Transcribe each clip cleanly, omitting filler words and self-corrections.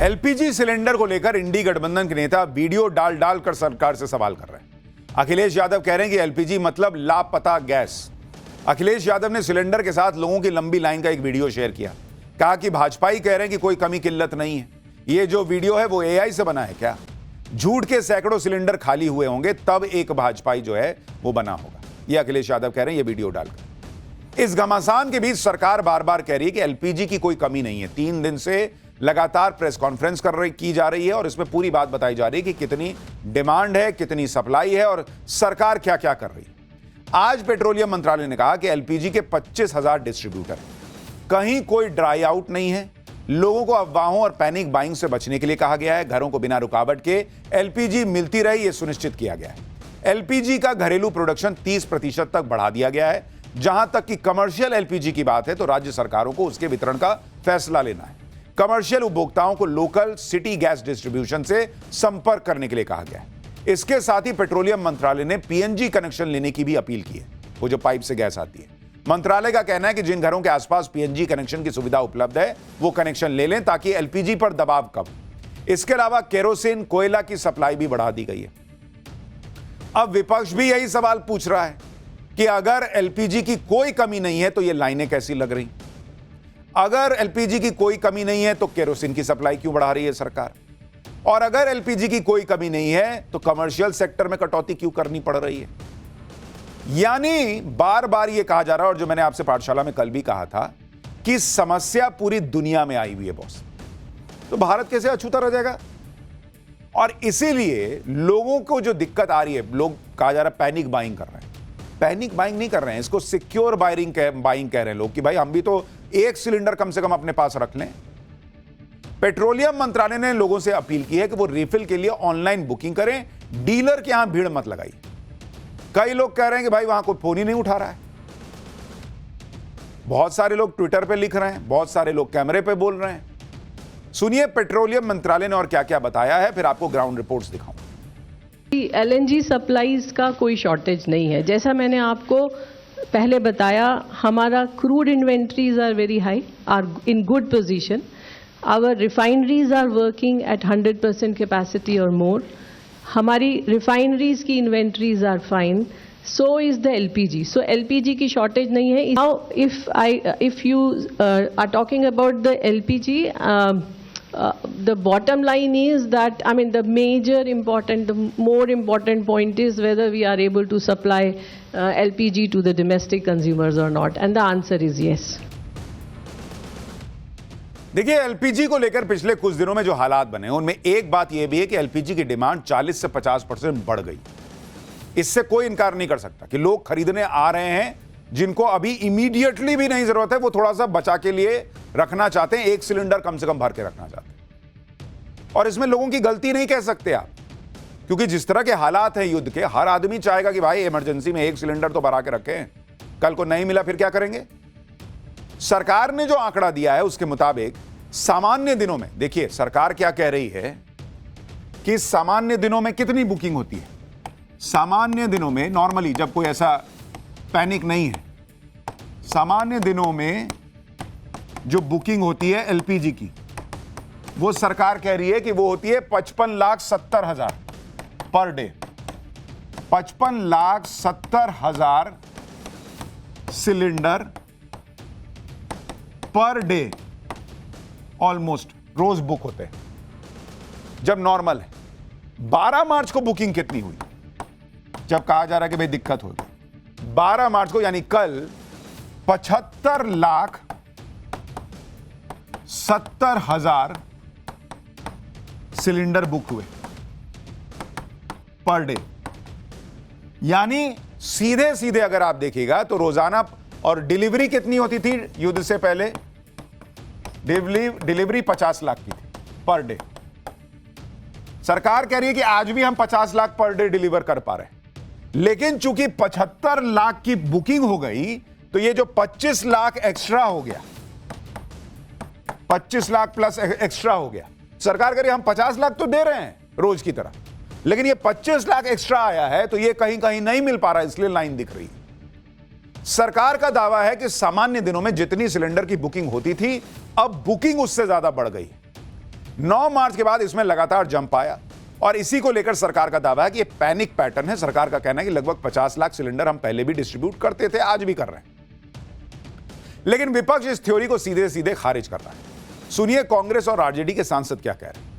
LPG cylinder को लेकर इंडी गठबंधन के नेता वीडियो डाल कर सरकार से सवाल कर रहे हैं। अखिलेश यादव कह रहे हैं कि एलपीजी मतलब लापता गैस। अखिलेश यादव ने सिलेंडर के साथ लोगों की लंबी लाइन का एक वीडियो शेयर किया। कहा कि भाजपाई कह रहे हैं कि कोई कमी किल्लत नहीं है। ये जो वीडियो है वो एआई से बना है क्या? झूठ के सैकड़ों सिलेंडर खाली हुए होंगे तब एक भाजपाई जो है वो बना होगा। ये अखिलेश यादव कह रहे हैं ये वीडियो डालकर। इस घमासान के बीच सरकार बार बार कह रही है कि एलपीजी की कोई कमी नहीं है। 3 दिन से लगातार प्रेस कॉन्फ्रेंस की जा रही है और इसमें पूरी बात बताई जा रही है कि कितनी डिमांड है, कितनी सप्लाई है और सरकार क्या क्या कर रही है। आज पेट्रोलियम मंत्रालय ने कहा कि एलपीजी के 25,000 डिस्ट्रीब्यूटर, कहीं कोई ड्राई आउट नहीं है। लोगों को अफवाहों और पैनिक बाइंग से बचने के लिए कहा गया है। घरों को बिना रुकावट के एलपीजी मिलती रहे, यह सुनिश्चित किया गया है। एलपीजी का घरेलू प्रोडक्शन 30% तक बढ़ा दिया गया है। जहां तक कि कमर्शियल एलपीजी की बात है तो राज्य सरकारों को उसके वितरण का फैसला लेना है। कमर्शियल उपभोक्ताओं को लोकल सिटी गैस डिस्ट्रीब्यूशन से संपर्क करने के लिए कहा गया है। इसके साथ ही पेट्रोलियम मंत्रालय ने पीएनजी कनेक्शन लेने की भी अपील की है, वो जो पाइप से गैस आती है। मंत्रालय का कहना है कि जिन घरों के आसपास पीएनजी कनेक्शन की सुविधा उपलब्ध है वो कनेक्शन ले लें ताकि एलपीजी पर दबाव कम। इसके अलावा केरोसिन, कोयला की सप्लाई भी बढ़ा दी गई है। अब विपक्ष भी यही सवाल पूछ रहा है कि अगर एलपीजी की कोई कमी नहीं है तो ये लाइनें कैसी लग रही? अगर एलपीजी की कोई कमी नहीं है तो केरोसिन की सप्लाई क्यों बढ़ा रही है सरकार? और अगर एलपीजी की कोई कमी नहीं है तो कमर्शियल सेक्टर में कटौती क्यों करनी पड़ रही है? यानी बार बार यह कहा जा रहा है, और जो मैंने आपसे पाठशाला में कल भी कहा था कि समस्या पूरी दुनिया में आई हुई है बॉस, तो भारत कैसे अछूता रह जाएगा? और इसीलिए लोगों को जो दिक्कत आ रही है, लोग कहा जा रहा है पैनिक बाइंग कर रहे हैं। पैनिक बाइंग नहीं कर रहे हैं, इसको सिक्योर बाइंग कह रहे हैं लोग कि भाई हम भी तो एक सिलेंडर कम से कम अपने पास रख लें। पेट्रोलियम मंत्रालय ने लोगों से अपील की है कि वो रिफिल के लिए ऑनलाइन बुकिंग करें, डीलर के यहां भीड़ मत लगाइए। कई लोग कह रहे हैं कि भाई वहां कोई फोन ही नहीं उठा रहा है। बहुत सारे लोग ट्विटर पे लिख रहे हैं, बहुत सारे लोग कैमरे पे बोल रहे हैं। सुनिए पेट्रोलियम मंत्रालय ने और क्या क्या बताया है, फिर आपको ग्राउंड रिपोर्ट्स दिखाऊं। एलएनजी सप्लाईज का कोई शॉर्टेज नहीं है। जैसा मैंने आपको पहले बताया, हमारा crude inventories are very high, are in good position. Our refineries are working at 100% capacity और मोर। हमारी रिफाइनरीज की inventories are fine, so is the LPG. So LPG की शॉर्टेज नहीं है। Now if you are talking about the LPG, the bottom line is that, I mean, the more important point is whether we are able to supply LPG to the domestic consumers or not, and the answer is yes. देखिए, LPG को लेकर पिछले कुछ दिनों में जो हालात बने उनमें एक बात यह भी है कि एलपीजी की डिमांड 40 से 50% बढ़ गई। इससे कोई इनकार नहीं कर सकता कि लोग खरीदने आ रहे हैं, जिनको अभी इमीडिएटली भी नहीं जरूरत है, वो थोड़ा सा बचा के लिए रखना चाहते हैं, एक सिलेंडर कम से कम भर के रखना चाहते हैं। और इसमें लोगों की गलती नहीं कह सकते आप, क्योंकि जिस तरह के हालात हैं युद्ध के, हर आदमी चाहेगा कि भाई इमरजेंसी में एक सिलेंडर तो भरा के रखें, कल को नहीं मिला फिर क्या करेंगे? सरकार ने जो आंकड़ा दिया है उसके मुताबिक सामान्य दिनों में, देखिए सरकार क्या कह रही है कि सामान्य दिनों में कितनी बुकिंग होती है। सामान्य दिनों में नॉर्मली, जब कोई ऐसा पैनिक नहीं है, सामान्य दिनों में जो बुकिंग होती है एलपीजी की, वो सरकार कह रही है कि वो होती है 55,70,000 per day. 55,70,000 cylinder per day almost रोज बुक होते हैं जब नॉर्मल है। 12 मार्च को बुकिंग कितनी हुई, जब कहा जा रहा है कि भाई दिक्कत होगी? 12 मार्च को यानी कल 75,70,000 सिलेंडर बुक हुए पर डे। यानी सीधे सीधे अगर आप देखिएगा तो रोजाना, और डिलीवरी कितनी होती थी युद्ध से पहले? डिलीवरी 50 लाख की थी पर डे। सरकार कह रही है कि आज भी हम 50 लाख पर डे डिलीवर कर पा रहे हैं, लेकिन चूंकि 75 लाख की बुकिंग हो गई तो ये जो 25 लाख एक्स्ट्रा हो गया, 25 लाख प्लस एक्स्ट्रा हो गया। सरकार कह रही है हम 50 लाख तो दे रहे हैं रोज की तरह, लेकिन ये 25 लाख एक्स्ट्रा आया है तो ये कहीं कहीं नहीं मिल पा रहा, इसलिए लाइन दिख रही है। सरकार का दावा है कि सामान्य दिनों में जितनी सिलेंडर की बुकिंग होती थी, अब बुकिंग उससे ज्यादा बढ़ गई। 9 मार्च के बाद इसमें लगातार जंप आया और इसी को लेकर सरकार का दावा है कि ये पैनिक पैटर्न है। सरकार का कहना है कि लगभग 50 लाख सिलेंडर हम पहले भी डिस्ट्रीब्यूट करते थे, आज भी कर रहे हैं। लेकिन विपक्ष इस थ्योरी को सीधे सीधे खारिज कर रहा है। सुनिए कांग्रेस और आरजेडी के सांसद क्या कह रहे हैं।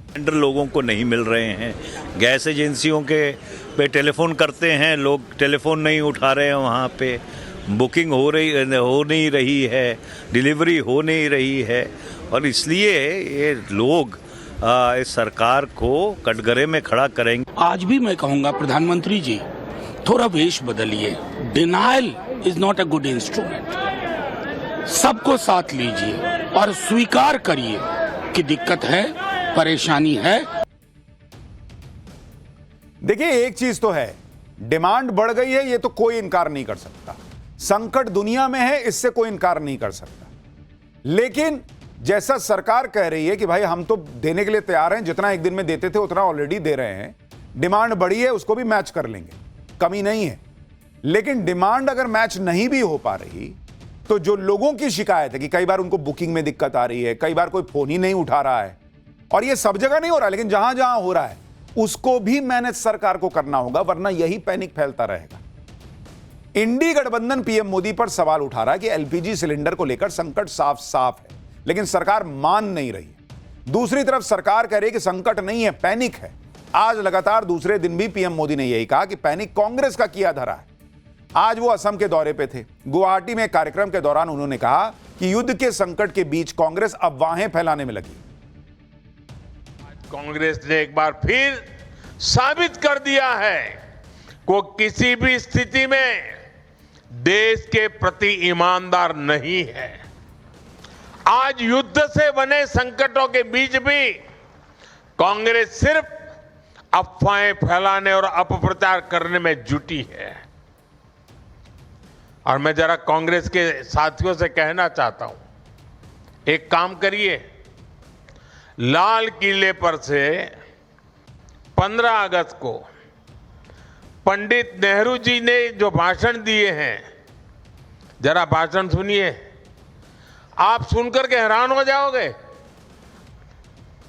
सिलेंडर लोगों को नहीं मिल रहे हैं, गैस एजेंसियों के पे टेलीफोन करते हैं, लोग टेलीफोन नहीं उठा रहे हैं, वहाँ पे बुकिंग हो नहीं रही है, डिलीवरी हो नहीं रही है और इसलिए ये लोग इस सरकार को कटघरे में खड़ा करेंगे। आज भी मैं कहूँगा प्रधानमंत्री जी थोड़ा वेश बदलिए। Denial is not a good instrument. सबको साथ लीजिए और स्वीकार करिए कि दिक्कत है, परेशानी है। देखिए एक चीज तो है, डिमांड बढ़ गई है, ये तो कोई इनकार नहीं कर सकता। संकट दुनिया में है, इससे कोई इनकार नहीं कर सकता। लेकिन जैसा सरकार कह रही है कि भाई हम तो देने के लिए तैयार हैं, जितना एक दिन में देते थे उतना ऑलरेडी दे रहे हैं, डिमांड बढ़ी है उसको भी मैच कर लेंगे, कमी नहीं है। लेकिन डिमांड अगर मैच नहीं भी हो पा रही तो जो लोगों की शिकायत है कि कई बार उनको बुकिंग में दिक्कत आ रही है, कई बार कोई फोन ही नहीं उठा रहा है, और ये सब जगह नहीं हो रहा है लेकिन जहां जहां हो रहा है उसको भी मैनेज सरकार को करना होगा, वरना यही पैनिक फैलता रहेगा। इंडी गठबंधन पीएम मोदी पर सवाल उठा रहा है कि एलपीजी सिलेंडर को लेकर संकट साफ साफ है, लेकिन सरकार मान नहीं रही है। दूसरी तरफ सरकार कह रही है कि संकट नहीं है, पैनिक है। आज लगातार दूसरे दिन भी पीएम मोदी ने यही कहा कि पैनिक कांग्रेस का किया धरा है। आज वो असम के दौरे पे थे। गुवाहाटी में एक कार्यक्रम के दौरान उन्होंने कहा कि युद्ध के संकट के बीच कांग्रेस अफवाहें फैलाने में लगी। कांग्रेस ने एक बार फिर साबित कर दिया है वो किसी भी स्थिति में देश के प्रति ईमानदार नहीं है। आज युद्ध से बने संकटों के बीच भी कांग्रेस सिर्फ अफवाहें फैलाने और अपप्रचार करने में जुटी है। और मैं जरा कांग्रेस के साथियों से कहना चाहता हूं, एक काम करिए, लाल किले पर से 15 अगस्त को पंडित नेहरू जी ने जो भाषण दिए हैं, जरा भाषण सुनिए, आप सुनकर के हैरान हो जाओगे।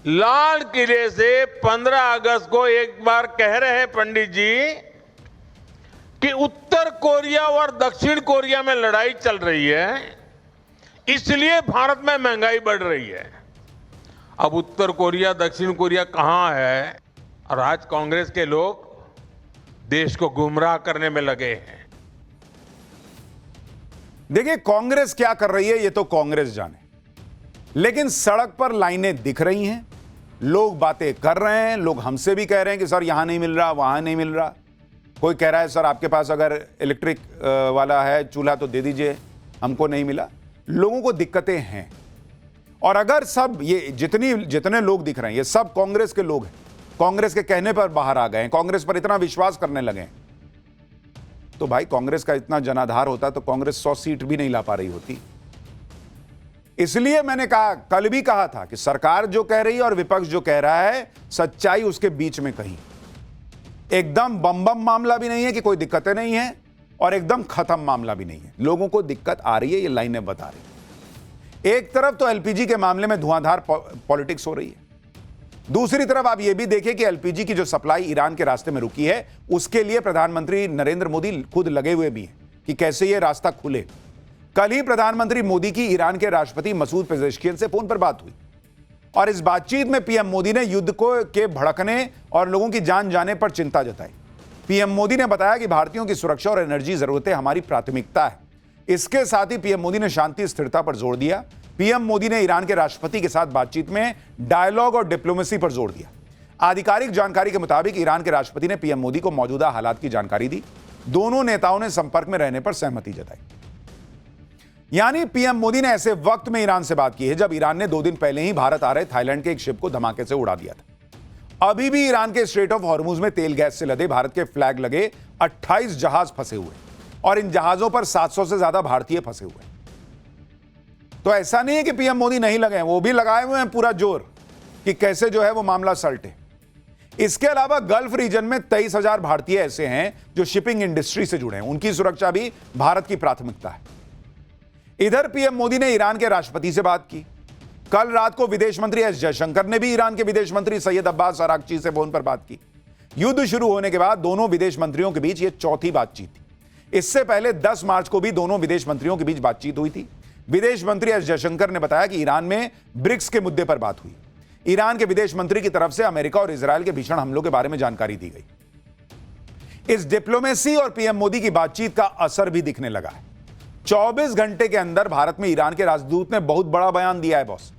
लाल किले से 15 अगस्त को एक बार कह रहे हैं पंडित जी कि उत्तर कोरिया और दक्षिण कोरिया में लड़ाई चल रही है, इसलिए भारत में महंगाई बढ़ रही है। अब उत्तर कोरिया दक्षिण कोरिया कहां है और आज कांग्रेस के लोग देश को गुमराह करने में लगे हैं। देखिए कांग्रेस क्या कर रही है ये तो कांग्रेस जाने, लेकिन सड़क पर लाइनें दिख रही हैं, लोग बातें कर रहे हैं, लोग हमसे भी कह रहे हैं कि सर यहां नहीं मिल रहा, वहां नहीं मिल रहा। कोई कह रहा है सर आपके पास अगर इलेक्ट्रिक वाला है चूल्हा तो दे दीजिए, हमको नहीं मिला। लोगों को दिक्कतें हैं, और अगर सब ये जितने लोग दिख रहे हैं ये सब कांग्रेस के लोग हैं, कांग्रेस के कहने पर बाहर आ गए हैं, कांग्रेस पर इतना विश्वास करने लगे हैं, तो भाई कांग्रेस का इतना जनाधार होता तो कांग्रेस 100 सीट भी नहीं ला पा रही होती। इसलिए मैंने कहा, कल भी कहा था कि सरकार जो कह रही है और विपक्ष जो कह रहा है, सच्चाई उसके बीच में कहीं। एकदम बम बम मामला भी नहीं है कि कोई दिक्कतें नहीं है, और एकदम खत्म मामला भी नहीं है। लोगों को दिक्कत आ रही है, ये लाइनें बता रही है। एक तरफ तो एलपीजी के मामले में धुआंधार पॉलिटिक्स हो रही है, दूसरी तरफ आप ये भी देखें कि एलपीजी की जो सप्लाई ईरान के रास्ते में रुकी है, उसके लिए प्रधानमंत्री नरेंद्र मोदी खुद लगे हुए भी हैं कि कैसे ये रास्ता खुले। कल ही प्रधानमंत्री मोदी की ईरान के राष्ट्रपति मसूद पेजेश्कियन से फोन पर बात हुई, और इस बातचीत में पीएम मोदी ने युद्ध के भड़कने और लोगों की जान जाने पर चिंता जताई। पीएम मोदी ने बताया कि भारतीयों की सुरक्षा और एनर्जी जरूरतें हमारी प्राथमिकता है। इसके साथ ही पीएम मोदी ने शांति स्थिरता पर जोर दिया। पीएम मोदी ने ईरान के राष्ट्रपति के साथ बातचीत में डायलॉग और डिप्लोमेसी पर जोर दिया। आधिकारिक जानकारी के मुताबिक ईरान के राष्ट्रपति ने पीएम मोदी को मौजूदा हालात की जानकारी दी। दोनों नेताओं ने संपर्क में रहने पर सहमति जताई। यानी पीएम मोदी ने ऐसे वक्त में ईरान से बात की है जब ईरान ने 2 दिन पहले ही भारत आ रहे थाईलैंड के एक शिप को धमाके से उड़ा दिया था। अभी भी ईरान के स्ट्रेट ऑफ हॉर्मुज में तेल गैस से लदे भारत के फ्लैग लगे 28 जहाज फंसे हुए, और इन जहाजों पर 700 से ज्यादा भारतीय फंसे हुए। तो ऐसा नहीं है कि पीएम मोदी नहीं लगे हैं, वो भी लगाए हुए हैं पूरा जोर कि कैसे जो है वो मामला सलटे। इसके अलावा गल्फ रीजन में 23,000 भारतीय ऐसे हैं जो शिपिंग इंडस्ट्री से जुड़े हैं, उनकी सुरक्षा भी भारत की प्राथमिकता है। इधर पीएम मोदी ने ईरान के राष्ट्रपति से बात की। कल रात को विदेश मंत्री एस जयशंकर ने भी ईरान के विदेश मंत्री सैयद अब्बास अरागची से फोन पर बात की। युद्ध शुरू होने के बाद दोनों विदेश मंत्रियों के बीच यह चौथी बातचीत थी। इससे पहले 10 मार्च को भी दोनों विदेश मंत्रियों के बीच बातचीत हुई थी। विदेश मंत्री एस जयशंकर ने बताया कि ईरान में ब्रिक्स के मुद्दे पर बात हुई। ईरान के विदेश मंत्री की तरफ से अमेरिका और इजरायल के भीषण हमलों के बारे में जानकारी दी गई। इस डिप्लोमेसी और पीएम मोदी की बातचीत का असर भी दिखने लगा है। 24 घंटे के अंदर भारत में ईरान के राजदूत ने बहुत बड़ा बयान दिया है बॉस।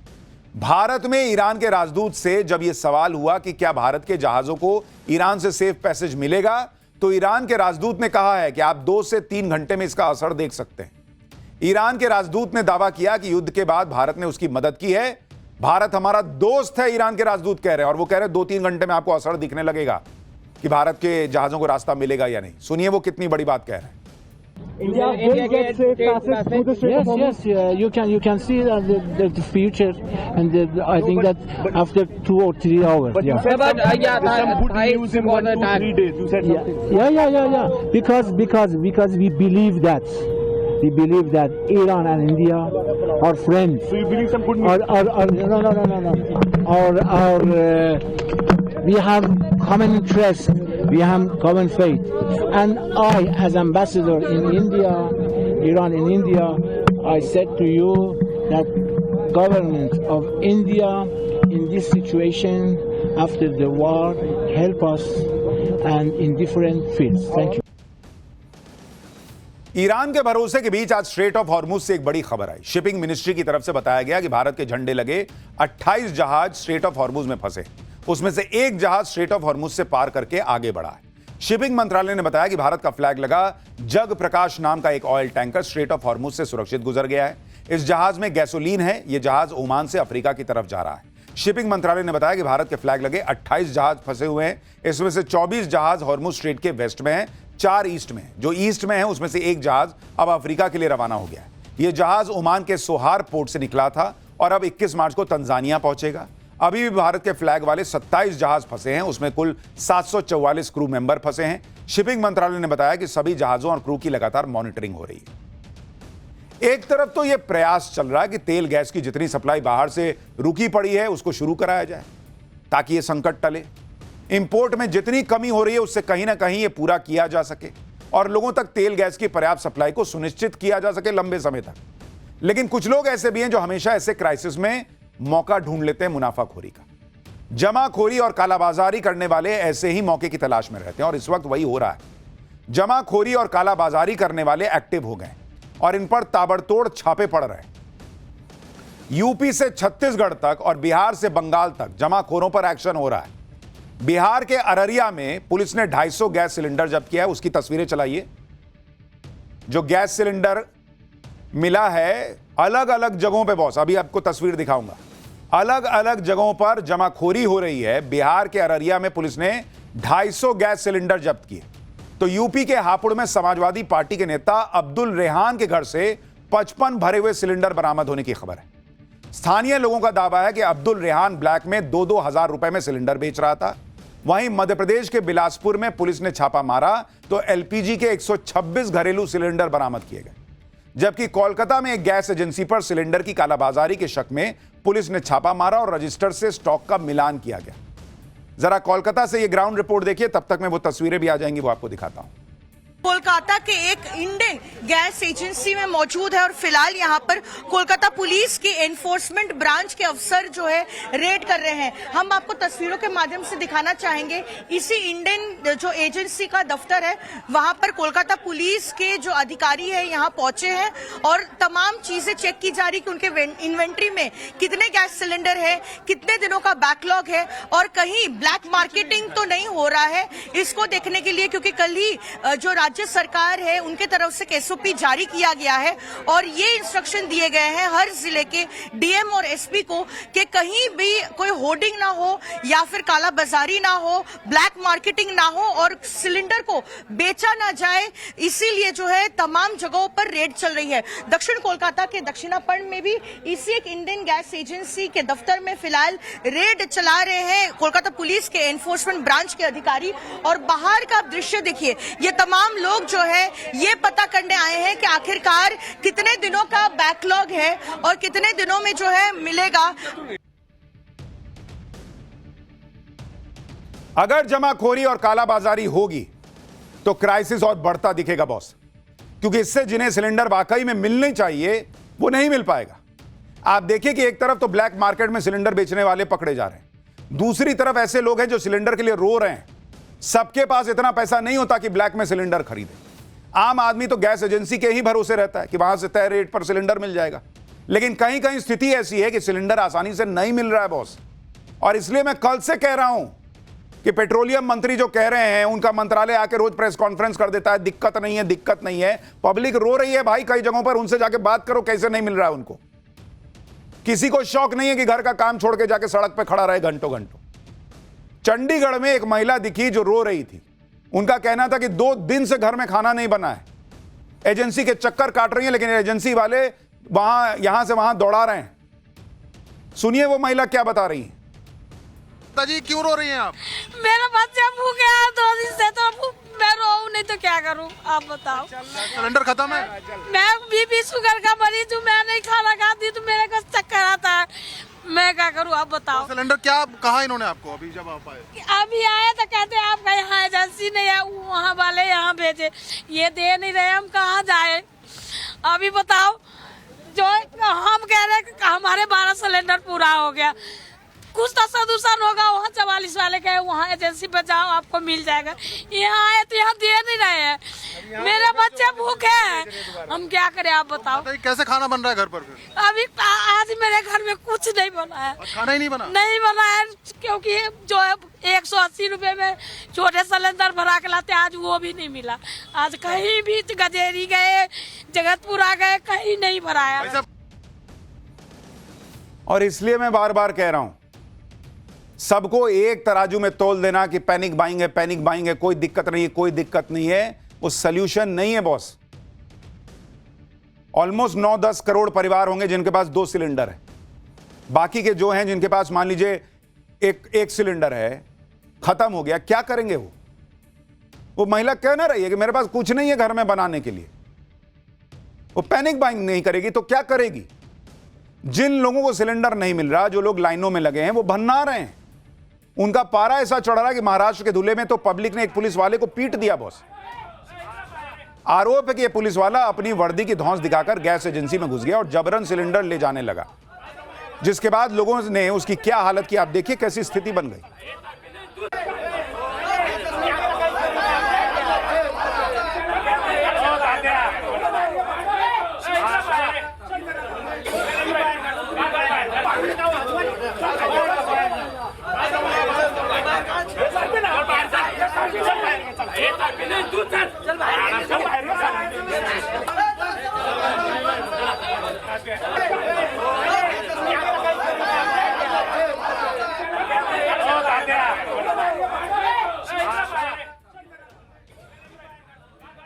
भारत में ईरान के राजदूत से जब यह सवाल हुआ कि क्या भारत के जहाजों को ईरान से सेफ पैसेज मिलेगा, तो ईरान के राजदूत ने कहा है कि आप 2 से 3 घंटे में इसका असर देख सकते हैं। ईरान के राजदूत ने दावा किया कि युद्ध के बाद भारत ने उसकी मदद की है। भारत हमारा दोस्त है, ईरान के राजदूत कह रहे हैं, और वो कह रहे हैं 2-3 घंटे में आपको असर दिखने लगेगा कि भारत के जहाजों को रास्ता मिलेगा या नहीं। सुनिए वो कितनी बड़ी बात कह रहे हैं। India will get safe passage through the Strait of Hormuz. Yes, you can see the future, and I think that after 2 or 3 hours. But you said some good news in 1 to 3 days. You said something. Yeah. Because we believe that. We believe that Iran and India are friends. So you believe some good news? No. We have common interest. We have common faith. And I, as ambassador in India, Iran in India, I said to you that government of India in this situation after the war help us and in different fields. Thank you. Iran के भरोसे के बीच आज straight of Hormuz से एक बड़ी खबर आई। Shipping ministry की तरफ से बताया गया कि भारत के झंडे लगे 28 जहाज स्ट्रेट ऑफ हॉर्मुज में फंसे। उसमें से एक जहाज स्ट्रेट ऑफ हॉर्मुज से पार करके आगे बढ़ा है। शिपिंग मंत्रालय ने बताया कि भारत का फ्लैग लगा जग प्रकाश नाम का एक oil tanker straight of Hormuz से सुरक्षित गुजर गया है। इस जहाज में गैसोलीन है। यह जहाज ओमान से अफ्रीका की तरफ जा रहा है। शिपिंग मंत्रालय ने बताया कि भारत के फ्लैग लगे 28 जहाज फंसे हुए हैं। इसमें से 24 जहाज हॉर्मुज स्ट्रेट के वेस्ट में हैं, 4 ईस्ट में। जो ईस्ट में है उसमें से एक जहाज अब अफ्रीका के लिए रवाना हो गया है। यह जहाज ओमान के सोहार पोर्ट से निकला था और अब 21 मार्च को तंजानिया पहुंचेगा। अभी भी भारत के फ्लैग वाले 27 जहाज फंसे हैं। उसमें कुल 744 क्रू मेंबर फंसे हैं। शिपिंग मंत्रालय ने बताया कि सभी जहाजों और क्रू की लगातार मॉनिटरिंग हो रही है। एक तरफ तो यह प्रयास चल रहा है कि तेल गैस की जितनी सप्लाई बाहर से रुकी पड़ी है उसको शुरू कराया जाए ताकि यह संकट टले। इंपोर्ट में जितनी कमी हो रही है उससे कहीं ना कहीं यह पूरा किया जा सके और लोगों तक तेल गैस की पर्याप्त सप्लाई को सुनिश्चित किया जा सके लंबे समय तक। लेकिन कुछ लोग ऐसे भी हैं जो हमेशा ऐसे क्राइसिस में मौका ढूंढ लेते हैं मुनाफाखोरी का। जमाखोरी और कालाबाजारी करने वाले ऐसे ही मौके की तलाश में रहते हैं और इस वक्त वही हो रहा है। जमाखोरी और कालाबाजारी करने वाले एक्टिव हो गए और इन पर ताबड़तोड़ छापे पड़ रहे हैं। यूपी से छत्तीसगढ़ तक और बिहार से बंगाल तक जमाखोरों पर एक्शन हो रहा है। बिहार के अररिया में पुलिस ने 250 गैस सिलेंडर जब्त किया है। उसकी तस्वीरें चलाइए। जो गैस सिलेंडर मिला है अलग अलग जगहों पे बॉस, अभी आपको तस्वीर दिखाऊंगा। अलग अलग जगहों पर जमाखोरी हो रही है। बिहार के अररिया में पुलिस ने 250 गैस सिलेंडर जब्त किए। तो यूपी के हापुड़ में समाजवादी पार्टी के नेता अब्दुल रेहान के घर से 55 भरे हुए सिलेंडर बरामद होने की खबर है। स्थानीय लोगों का दावा है कि अब्दुल रेहान ब्लैक में 2-2 हजार रुपए में सिलेंडर बेच रहा था। वहीं मध्य प्रदेश के बिलासपुर में पुलिस ने छापा मारा तो एलपीजी के 126 घरेलू सिलेंडर बरामद किए गए। जबकि कोलकाता में एक गैस एजेंसी पर सिलेंडर की कालाबाजारी के शक में पुलिस ने छापा मारा और रजिस्टर से स्टॉक का मिलान किया गया। जरा कोलकाता से ये ग्राउंड रिपोर्ट देखिए, तब तक मैं वो तस्वीरें भी आ जाएंगी, वो आपको दिखाता हूं। कोलकाता के एक इंडियन गैस एजेंसी में मौजूद है और फिलहाल यहाँ पर कोलकाता पुलिस की एनफोर्समेंट ब्रांच के अफसर जो है रेड कर रहे हैं। हम आपको तस्वीरों के माध्यम से दिखाना चाहेंगे। इसी इंडियन जो एजेंसी का दफ्तर है वहां पर कोलकाता पुलिस के जो अधिकारी है यहाँ पहुंचे हैं और तमाम चीजें चेक की जा रही कि उनके इन्वेंट्री में कितने गैस सिलेंडर है, कितने दिनों का बैकलॉग है और कहीं ब्लैक मार्केटिंग तो नहीं हो रहा है। इसको देखने के लिए क्योंकि कल ही जो राज्य सरकार है उनके तरफ से एसओपी जारी किया गया है और ये इंस्ट्रक्शन दिए गए हैं हर जिले के डीएम और एसपी को कि कहीं भी कोई होर्डिंग ना हो या फिर काला बाजारी ना हो, ब्लैक मार्केटिंग ना हो और सिलेंडर को बेचा ना जाए। इसीलिए जो है तमाम जगहों पर रेड चल रही है। दक्षिण कोलकाता के दक्षिणापर्ण में भी इसी एक इंडियन गैस एजेंसी के दफ्तर में फिलहाल रेड चला रहे हैं कोलकाता पुलिस के एनफोर्समेंट ब्रांच के अधिकारी। और बाहर का दृश्य देखिए, ये तमाम लोग जो है ये पता करने आए हैं कि आखिरकार कितने दिनों का बैकलॉग है और कितने दिनों में जो है मिलेगा। अगर जमाखोरी और कालाबाजारी होगी तो क्राइसिस और बढ़ता दिखेगा बॉस, क्योंकि इससे जिन्हें सिलेंडर वाकई में मिलने चाहिए वो नहीं मिल पाएगा। आप देखिए कि एक तरफ तो ब्लैक मार्केट में सिलेंडर बेचने वाले पकड़े जा रहे हैं, दूसरी तरफ ऐसे लोग हैं जो सिलेंडर के लिए रो रहे हैं। सबके पास इतना पैसा नहीं होता कि ब्लैक में सिलेंडर खरीदे। आम आदमी तो गैस एजेंसी के ही भरोसे रहता है कि वहां से तय रेट पर सिलेंडर मिल जाएगा, लेकिन कहीं कहीं स्थिति ऐसी है कि सिलेंडर आसानी से नहीं मिल रहा है बॉस। और इसलिए मैं कल से कह रहा हूं कि पेट्रोलियम मंत्री जो कह रहे हैं, उनका मंत्रालय आके रोज प्रेस कॉन्फ्रेंस कर देता है, दिक्कत नहीं है, दिक्कत नहीं है। पब्लिक रो रही है भाई कई जगहों पर, उनसे जाके बात करो कैसे नहीं मिल रहा है उनको। किसी को शौक नहीं है कि घर का काम छोड़ के जाके सड़क पे खड़ा रहे घंटों घंटों। चंडीगढ़ में एक महिला दिखी जो रो रही थी। उनका कहना था कि 2 दिन से घर में खाना नहीं बना है, एजेंसी के चक्कर काट रही है, लेकिन एजेंसी वाले यहां से वहां दौड़ा रहे हैं। सुनिए वो महिला क्या बता रही है। जी क्यों रो रही हैं आप? मेरा बच्चा भूखे है 2 दिन से, तो मैं रोऊं नहीं तो क्या करूं, आप बताओ। सिलेंडर खत्म है? मैं बीपी शुगर का मरीज हूँ, मैं नहीं खाना खाती तो मेरे को चक्कर आता है, मैं क्या करूं, आप बताओ। सिलेंडर क्या कहा इन्होंने आपको अभी जब आप आए? अभी आए तो कहते हैं आपका यहाँ एजेंसी नहीं है, वहाँ वाले यहाँ भेजे, ये दे नहीं रहे, हम कहाँ जाए अभी बताओ। जो हम कह रहे हैं हमारे 12 सिलेंडर पूरा हो गया, कुछ तो सदुशन होगा, वहाँ 44 वाले कहे वहाँ एजेंसी पे जाओ आपको मिल जाएगा। यहाँ आए तो यहाँ दे नहीं रहे हैं, मेरे बच्चे भूखे हैं, हम क्या करें आप बताओ। कैसे खाना बन रहा है घर पर फिर? अभी आज मेरे घर में कुछ नहीं बना है, खाना ही नहीं बना? नहीं बना है, क्योंकि जो है 180 रुपए में छोटे सिलेंडर भरा के लाते, आज वो भी नहीं मिला। आज कहीं भी गजेरी गए, जगतपुरा गए, कहीं नहीं भराया। और इसलिए मैं बार बार कह रहा हूं, सबको एक तराजू में तोल देना कि पैनिक बाइंग है, पैनिक बाइंग है, कोई दिक्कत नहीं है, कोई दिक्कत नहीं है, वो सल्यूशन नहीं है बॉस। ऑलमोस्ट 9-10 करोड़ परिवार होंगे जिनके पास 2 सिलेंडर है। बाकी के जो हैं जिनके पास मान लीजिए एक सिलेंडर है, खत्म हो गया, क्या करेंगे वो महिला कह ना रही है कि मेरे पास कुछ नहीं है घर में बनाने के लिए। वो पैनिक बाइंग नहीं करेगी तो क्या करेगी? जिन लोगों को सिलेंडर नहीं मिल रहा, जो लोग लाइनों में लगे हैं, वो भन्ना रहे हैं। उनका पारा ऐसा चढ़ रहा है कि महाराष्ट्र के धुले में तो पब्लिक ने एक पुलिस वाले को पीट दिया बॉस। आरोप है कि यह पुलिस वाला अपनी वर्दी की धौंस दिखाकर गैस एजेंसी में घुस गया और जबरन सिलेंडर ले जाने लगा, जिसके बाद लोगों ने उसकी क्या हालत की आप देखिए, कैसी स्थिति बन गई।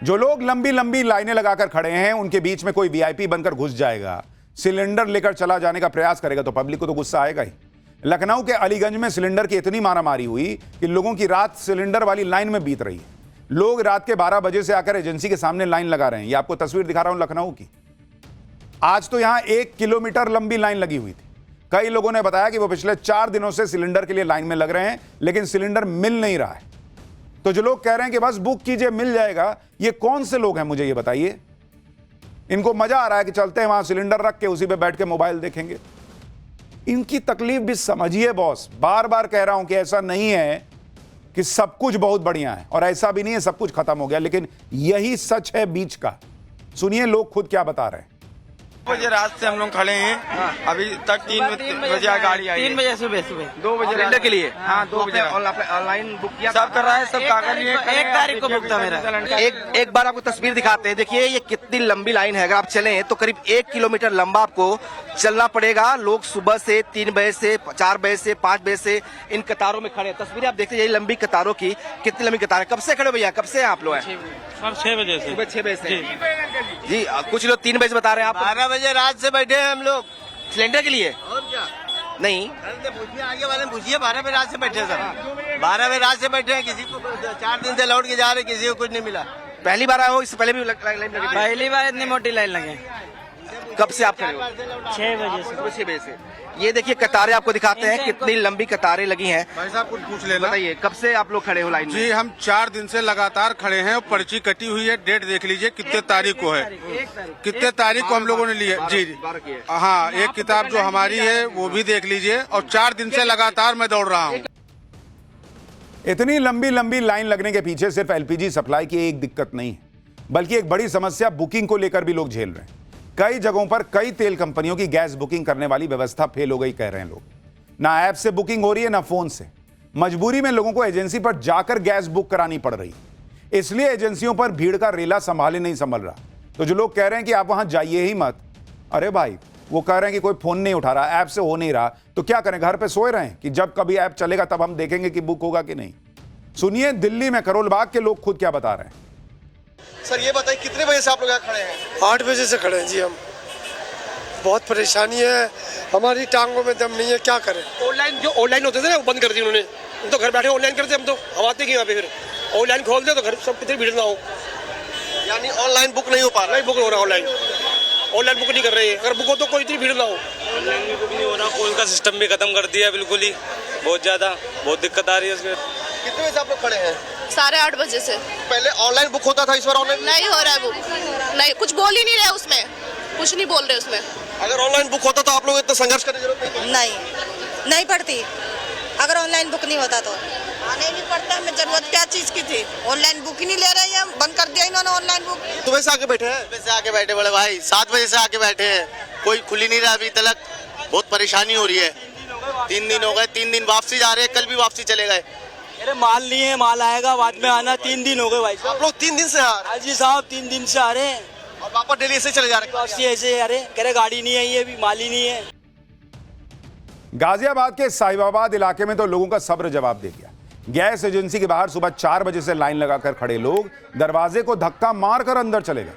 जो लोग लंबी लंबी लाइनें लगाकर खड़े हैं, उनके बीच में कोई वीआईपी बनकर घुस जाएगा, सिलेंडर लेकर चला जाने का प्रयास करेगा तो पब्लिक को तो गुस्सा आएगा ही। लखनऊ के अलीगंज में सिलेंडर की इतनी मारामारी हुई कि लोगों की रात सिलेंडर वाली लाइन में बीत रही है। लोग रात के 12 बजे से आकर एजेंसी के सामने लाइन लगा रहे हैं। ये आपको तस्वीर दिखा रहा हूं लखनऊ की। आज तो यहां 1 किलोमीटर लंबी लाइन लगी हुई थी। कई लोगों ने बताया कि वो पिछले 4 दिनों से सिलेंडर के लिए लाइन में लग रहे हैं, लेकिन सिलेंडर मिल नहीं रहा है। तो जो लोग कह रहे हैं कि बस बुक कीजिए मिल जाएगा, ये कौन से लोग हैं मुझे ये बताइए? इनको मजा आ रहा है कि चलते हैं वहां सिलेंडर रख के उसी पे बैठ के मोबाइल देखेंगे। इनकी तकलीफ भी समझिए बॉस। बार बार कह रहा हूं कि ऐसा नहीं है कि सब कुछ बहुत बढ़िया है, और ऐसा भी नहीं है सब कुछ खत्म हो गया, लेकिन यही सच है बीच का। सुनिए लोग खुद क्या बता रहे हैं। 2 बजे रात से हम लोग खड़े हैं, अभी तक 3 बजे गाड़ी आई। 3 बजे सुबह 2 बजे सिलेंडर के लिए। हाँ 2 बजे ऑनलाइन बुक किया, सब कर रहा है, सब कागज। 1 तारीख को बुक था मेरा। एक बार आपको तस्वीर दिखाते हैं, देखिए ये कितनी लंबी लाइन है। अगर आप चलें तो करीब 1 किलोमीटर लंबा आपको चलना पड़ेगा। लोग सुबह से 3 बजे से 4 बजे से 5 बजे से इन कतारों में खड़े हैं। तस्वीरें आप देखते हैं, यही लंबी कतारों की, कितनी लंबी कतार है। कब से खड़े भैया, कब से आप लोग हैं? 6 बजे से, सुबह 6 बजे से जी। कुछ लोग 3 बजे बता रहे हैं, आप 12 बजे रात से बैठे हैं हम लोग सिलेंडर के लिए। और क्या नहीं पूछिए, आगे वाले पूछिए। 12 बजे रात से बैठे सर, 12 बजे रात से बैठे हैं। किसी को 4 दिन से लौट के जा रहे, किसी को कुछ नहीं मिला। पहली बार आए हो, इससे पहले भी लाइन लगी थी? पहली बार इतनी मोटी लाइन लगे। कब से आप खड़े हो? 6 बजे से। 6 बजे से। ये देखिए कतारें आपको दिखाते हैं, कितनी लंबी कतारें लगी हैं। भाई साहब कुछ पूछ लेना। बताइए कब से आप लोग खड़े हो लाइन में? जी हम 4 दिन से लगातार खड़े हैं, पर्ची कटी हुई है, डेट देख लीजिए कितने तारीख को है, कितने तारीख को हम लोगों ने ली है। जी हाँ, एक किताब जो हमारी है वो भी देख लीजिए, और 4 दिन से लगातार मैं दौड़ रहा हूँ। इतनी लंबी लंबी लाइन लगने के पीछे सिर्फ एलपीजी सप्लाई की एक दिक्कत नहीं है, बल्कि एक बड़ी समस्या बुकिंग को लेकर भी लोग झेल रहे हैं। कई जगहों पर कई तेल कंपनियों की गैस बुकिंग करने वाली व्यवस्था फेल हो गई कह रहे हैं लोग। ना ऐप से बुकिंग हो रही है ना फोन से। मजबूरी में लोगों को एजेंसी पर जाकर गैस बुक करानी पड़ रही, इसलिए एजेंसियों पर भीड़ का रेला संभाले नहीं संभल रहा। तो जो लोग कह रहे हैं कि आप वहां जाइए ही मत, अरे भाई वो कह रहे हैं कि कोई फोन नहीं उठा रहा, ऐप से हो नहीं रहा, तो क्या करें, घर पे सोए रहें कि जब कभी ऐप चलेगा तब हम देखेंगे कि बुक होगा कि नहीं। सुनिए दिल्ली में करोल बाग के लोग खुद क्या बता रहे हैं। सर ये बताइए कितने बजे से आप लोग यहाँ खड़े हैं? 8 बजे से खड़े हैं जी। हम बहुत परेशानी है, हमारी टांगों में दम नहीं है, क्या करें। ऑनलाइन होते थे ना वो बंद कर दिए उन्होंने, हम तो घर बैठे ऑनलाइन करते, हम तो हम आते कि यहाँ पे फिर ऑनलाइन खोल दे तो घर सब कितनी भीड़ ना हो। यानी ऑनलाइन बुक नहीं हो पा रहा? नहीं बुक हो रहा, ऑनलाइन बुक नहीं कर रहे हैं, अगर बुक हो तो कोई इतनी भीड़ ना हो। ऑनलाइन बुक नहीं हो रहा, कॉल का सिस्टम भी खत्म कर दिया बिल्कुल ही, बहुत ज्यादा, बहुत दिक्कत आ रही है उसमें। कितने बजे से आप लोग खड़े हैं? 8:30 बजे से। पहले ऑनलाइन बुक होता था, इस बार ऑनलाइन नहीं हो रहा है बुक, नहीं कुछ बोल ही नहीं रहे उसमें, कुछ नहीं बोल रहे उसमें। अगर ऑनलाइन बुक होता तो आप लोग इतना संघर्ष करने की जरूरत नहीं पड़ती। अगर ऑनलाइन बुक नहीं होता तो आने नहीं पड़ता। हमें जरूरत क्या चीज की थी? ऑनलाइन बुक ही नहीं ले रहे हैं, बंद कर दिया इन्होंने ऑनलाइन बुक। सुबह से आके बैठे हैं? सुबह से आके बैठे बड़े भाई, 7 बजे से आके बैठे हैं, कोई खुल ही नहीं रहा अभी तक, बहुत परेशानी हो रही है। 3 दिन हो गए, 3 दिन वापसी जा रहे हैं, कल भी वापसी चले गए। अरे माल नहीं है, माल आएगा बाद में आना। 3 दिन हो गए भाई साहब। आप लोग 3 दिन से आ रहे हैं? जी साहब 3 दिन से आ रहे हैं, और वापस डेली ऐसे चले जा रहे हैं? वापसी ऐसे आ रहे हैं, कह रहे गाड़ी नहीं आई है, अभी माल ही नहीं है। गाजियाबाद के साहिबाबाद इलाके में तो लोगों का सब्र जवाब दे गया। गैस एजेंसी के बाहर सुबह 4 बजे से लाइन लगाकर खड़े लोग दरवाजे को धक्का मारकर अंदर चले गए।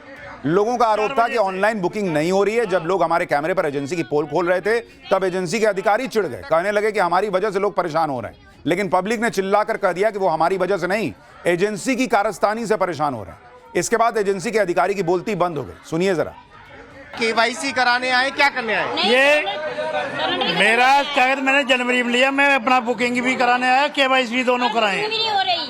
लोगों का आरोप था कि ऑनलाइन बुकिंग नहीं हो रही है। जब लोग हमारे कैमरे पर एजेंसी की पोल खोल रहे थे तब एजेंसी के अधिकारी चिढ़ गए, कहने लगे कि हमारी वजह से लोग परेशान हो रहे हैं। लेकिन पब्लिक ने चिल्लाकर कह दिया कि वो हमारी वजह से नहीं, एजेंसी की कारस्तानी से परेशान हो रहे हैं। इसके बाद एजेंसी के अधिकारी की बोलती बंद हो गई। सुनिए जरा। केवाईसी कराने आए, क्या करने आए? ये मेरा कागज मैंने जनवरी में लिया, मैं अपना बुकिंग भी कराने आया, केवाईसी दोनों कराए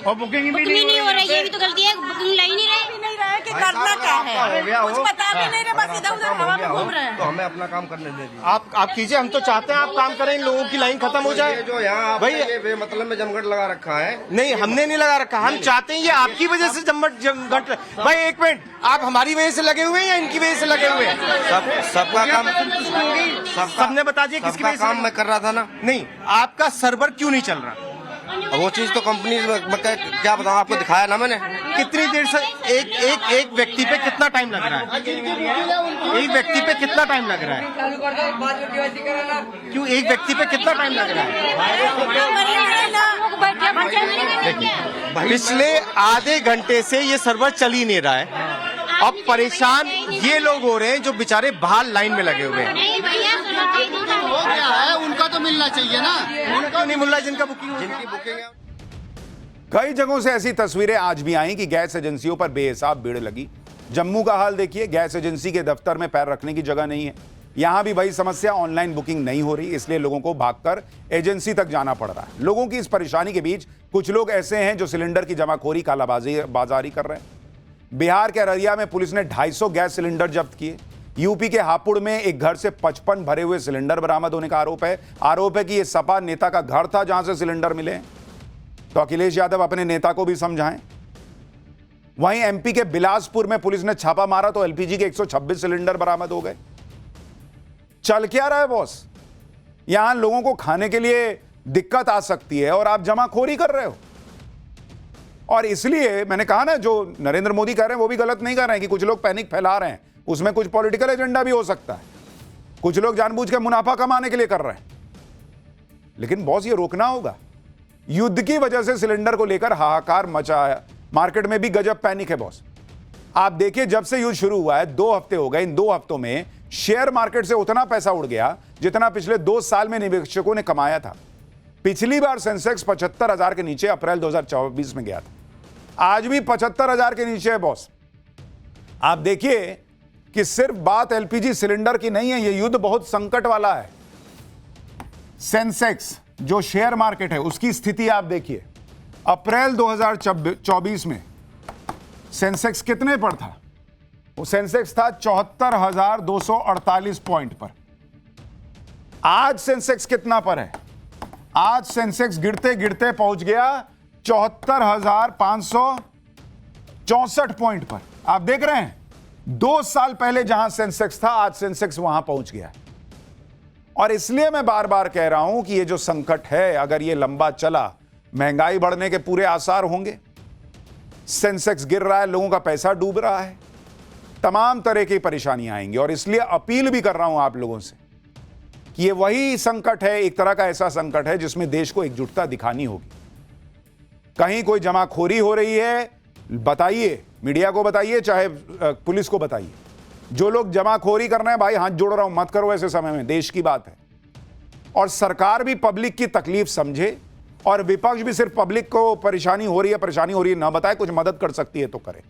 और बुकिंग भी नहीं हो रही। ये भी तो गलती है, बुकिंग लाई नहीं रहे कि करना क्या है, कुछ पता भी नहीं रहे, बस इधर उधर हवा में घूम रहे हैं। तो हमें अपना काम करने दे दीजिए। आप कीजिए, हम तो चाहते हैं आप काम करें, इन लोगों की लाइन खत्म हो जाए। जो यहाँ भाई मतलब में जमघट लगा रखा है, नहीं हमने नहीं लगा रखा, हम चाहते हैं ये आपकी वजह से जमघट। भाई एक मिनट, आप हमारी वजह से लगे हुए हैं या इनकी वजह से लगे हुए हैं? सबका काम सबने बता दिया किसकी वजह से काम मैं कर रहा था ना। नहीं, आपका सर्वर क्यों नहीं चल रहा? वो चीज तो कंपनी क्या बताऊं, आपको दिखाया ना मैंने। कितनी देर से एक व्यक्ति पे कितना टाइम लग रहा है? एक व्यक्ति पे कितना टाइम लग रहा है? क्यों एक व्यक्ति पे कितना टाइम लग रहा है? पिछले आधे घंटे से ये सर्वर चल ही नहीं रहा है। अब परेशान ये लोग हो रहे हैं जो बेचारे बाहर लाइन में लगे हुए हैं। उनका तो मिलना चाहिए ना, उनका नहीं मिल रहा जिनका बुकिंग है। कई जगहों से ऐसी तस्वीरें आज भी आई कि गैस एजेंसियों पर बेहिसाब भीड़ लगी। जम्मू का हाल देखिए, गैस एजेंसी के दफ्तर में पैर रखने की जगह नहीं है। यहां भी वही समस्या, ऑनलाइन बुकिंग नहीं हो रही, इसलिए लोगों को भागकर एजेंसी तक जाना पड़ रहा है। लोगों की इस परेशानी के बीच कुछ लोग ऐसे हैं जो सिलेंडर की जमाखोरी, कालाबाजारी कर रहे हैं। बिहार के अररिया में पुलिस ने 250 गैस सिलेंडर जब्त किए। यूपी के हापुड़ में एक घर से 55 भरे हुए सिलेंडर बरामद होने का आरोप है कि यह सपा नेता का घर था जहां से सिलेंडर मिले। तो अखिलेश यादव अपने नेता को भी समझाएं। वहीं एमपी के बिलासपुर में पुलिस ने छापा मारा तो एलपीजी के 126 सिलेंडर बरामद हो गए। चल क्या रहा है बॉस? यहां लोगों को खाने के लिए दिक्कत आ सकती है और आप जमाखोरी कर रहे हो। और इसलिए मैंने कहा ना, जो नरेंद्र मोदी कह रहे हैं वो भी गलत नहीं कर रहे हैं कि कुछ लोग पैनिक फैला रहे हैं, उसमें कुछ पॉलिटिकल एजेंडा भी हो सकता है। कुछ लोग जानबूझ के मुनाफा कमाने के लिए कर रहे हैं। लेकिन बॉस, ये रोकना होगा। युद्ध की वजह से सिलेंडर को लेकर हाहाकार मचा है, मार्केट में भी गजब पैनिक है बॉस। आप देखिए, जब से युद्ध शुरू हुआ है 2 हफ्ते हो गए, इन 2 हफ्तों में शेयर मार्केट से उतना पैसा उड़ गया जितना पिछले 2 साल में निवेशकों ने कमाया था। पिछली बार सेंसेक्स 75,000 के नीचे अप्रैल 2024 में गया था। आज भी 75,000 के नीचे है बॉस। आप देखिए कि सिर्फ बात एलपीजी सिलेंडर की नहीं है, यह युद्ध बहुत संकट वाला है। सेंसेक्स जो शेयर मार्केट है उसकी स्थिति आप देखिए, अप्रैल 2024 में सेंसेक्स कितने पर था? वो सेंसेक्स था 74,248 पॉइंट पर। आज सेंसेक्स कितना पर है? आज सेंसेक्स गिरते गिरते पहुंच गया 74,564 पॉइंट पर। आप देख रहे हैं 2 साल पहले जहां सेंसेक्स था आज सेंसेक्स वहां पहुंच गया। और इसलिए मैं बार बार कह रहा हूं कि ये जो संकट है अगर ये लंबा चला, महंगाई बढ़ने के पूरे आसार होंगे। सेंसेक्स गिर रहा है, लोगों का पैसा डूब रहा है, तमाम तरह की परेशानियां आएंगी। और इसलिए अपील भी कर रहा हूं आप लोगों से कि ये वही संकट है, एक तरह का ऐसा संकट है जिसमें देश को एकजुटता दिखानी होगी। कहीं कोई जमाखोरी हो रही है, बताइए, मीडिया को बताइए, चाहे पुलिस को बताइए। जो लोग जमाखोरी कर रहे हैं, भाई हाथ जोड़ रहा हूं, मत करो ऐसे समय में, देश की बात है। और सरकार भी पब्लिक की तकलीफ समझे और विपक्ष भी सिर्फ पब्लिक को परेशानी हो रही है ना बताए, कुछ मदद कर सकती है तो करे।